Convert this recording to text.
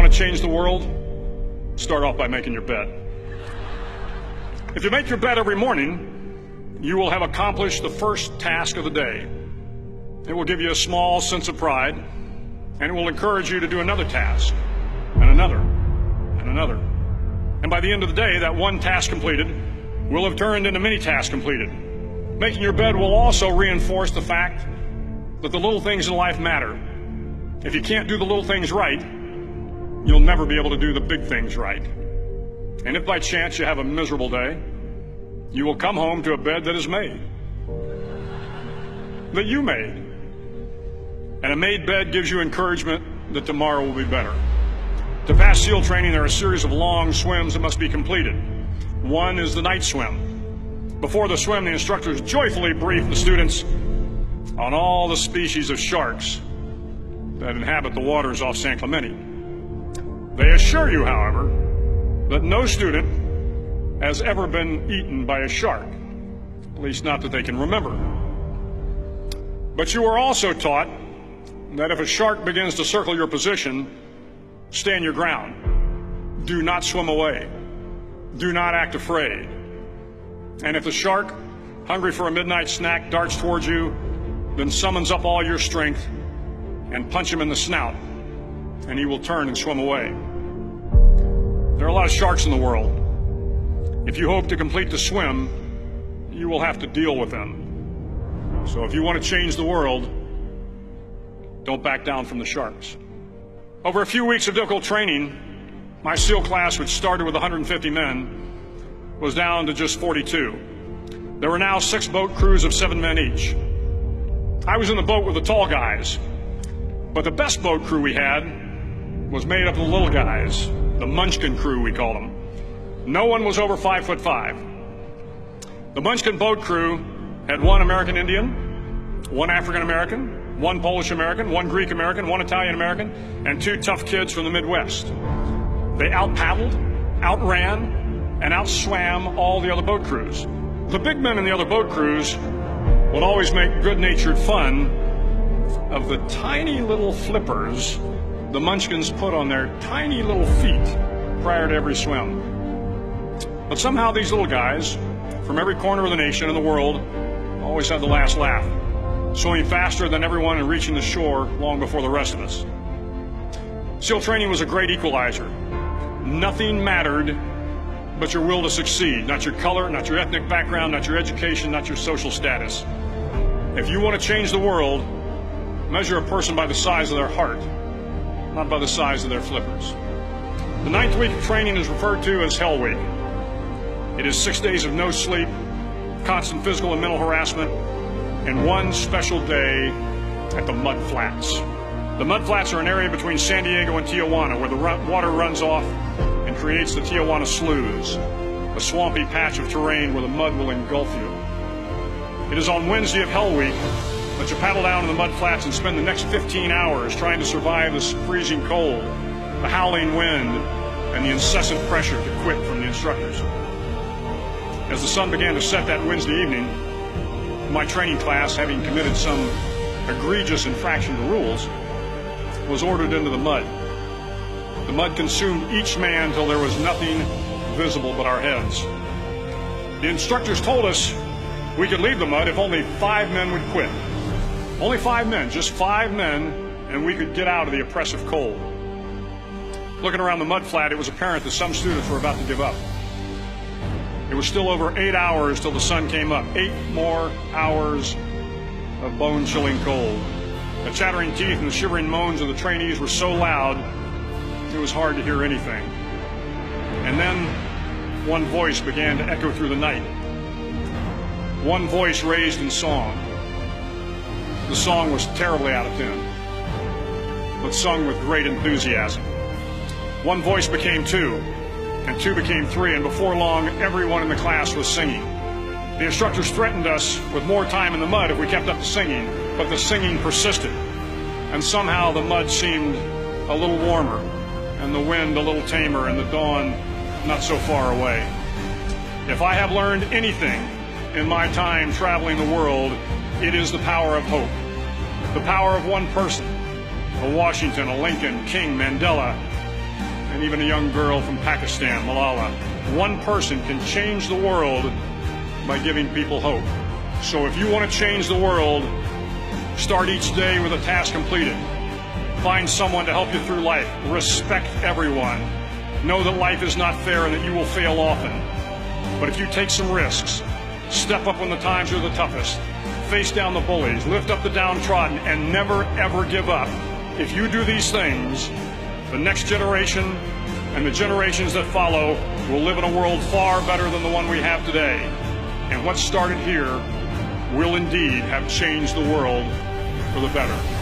want to change the world? Start off by making your bed. If you make your bed every morning, you will have accomplished the first task of the day. It will give you a small sense of pride, and it will encourage you to do another task, and another, and another. And by the end of the day, that one task completed will have turned into many tasks completed. Making your bed will also reinforce the fact that the little things in life matter. If you can't do the little things right, you'll never be able to do the big things right. And if by chance you have a miserable day, you will come home to a bed that is made. That you made. And a made bed gives you encouragement that tomorrow will be better. To pass SEAL training, there are a series of long swims that must be completed. One is the night swim. Before the swim, the instructors joyfully brief the students on all the species of sharks that inhabit the waters off San Clemente. They assure you, however, that no student has ever been eaten by a shark, at least not that they can remember. But you are also taught that if a shark begins to circle your position, stand your ground. Do not swim away. Do not act afraid. And if the shark, hungry for a midnight snack, darts towards you, then summons up all your strength and punch him in the snout, and he will turn and swim away. There are a lot of sharks in the world. If you hope to complete the swim, you will have to deal with them. So if you want to change the world, don't back down from the sharks. Over a few weeks of difficult training, my SEAL class, which started with 150 men, was down to just 42. There were now 6 boat crews of 7 men each. I was in the boat with the tall guys, but the best boat crew we had was made up of the little guys, the Munchkin crew, we call them. No one was over 5'5". The Munchkin boat crew had 1 American Indian, 1 African American, 1 Polish American, 1 Greek American, 1 Italian American, and 2 tough kids from the Midwest. They out-paddled, outran, and outswam all the other boat crews. The big men in the other boat crews would always make good-natured fun of the tiny little flippers the Munchkins put on their tiny little feet prior to every swim. But somehow these little guys from every corner of the nation and the world always had the last laugh, swimming faster than everyone and reaching the shore long before the rest of us. SEAL training was a great equalizer. Nothing mattered but your will to succeed, not your color, not your ethnic background, not your education, not your social status. If you want to change the world, measure a person by the size of their heart, not by the size of their flippers. The 9th week of training is referred to as Hell Week. It is 6 days of no sleep, constant physical and mental harassment, and 1 special day at the Mud Flats. The Mud Flats are an area between San Diego and Tijuana where the water runs off and creates the Tijuana Sloughs, a swampy patch of terrain where the mud will engulf you. It is on Wednesday of Hell Week that you paddle down to the Mud Flats and spend the next 15 hours trying to survive this freezing cold, the howling wind, and the incessant pressure to quit from the instructors. As the sun began to set that Wednesday evening, my training class, having committed some egregious infraction to rules, was ordered into the mud. The mud consumed each man till there was nothing visible but our heads. The instructors told us we could leave the mud if only 5 men would quit. Only 5 men, just 5 men, and we could get out of the oppressive cold. Looking around the mud flat, it was apparent that some students were about to give up. It was still over 8 hours till the sun came up. 8 more hours of bone-chilling cold. The chattering teeth and the shivering moans of the trainees were so loud, it was hard to hear anything. And then one voice began to echo through the night. One voice raised in song. The song was terribly out of tune, but sung with great enthusiasm. One voice became 2, and 2 became 3, and before long, everyone in the class was singing. The instructors threatened us with more time in the mud if we kept up the singing, but the singing persisted, and somehow the mud seemed a little warmer, and the wind a little tamer, and the dawn not so far away. If I have learned anything in my time traveling the world, it is the power of hope. The power of one person, a Washington, a Lincoln, King, Mandela, and even a young girl from Pakistan, Malala. One person can change the world by giving people hope. So if you want to change the world, start each day with a task completed. Find someone to help you through life. Respect everyone. Know that life is not fair and that you will fail often. But if you take some risks, step up when the times are the toughest, face down the bullies, lift up the downtrodden, and never ever give up. If you do these things, the next generation and the generations that follow will live in a world far better than the one we have today. And what started here will indeed have changed the world for the better.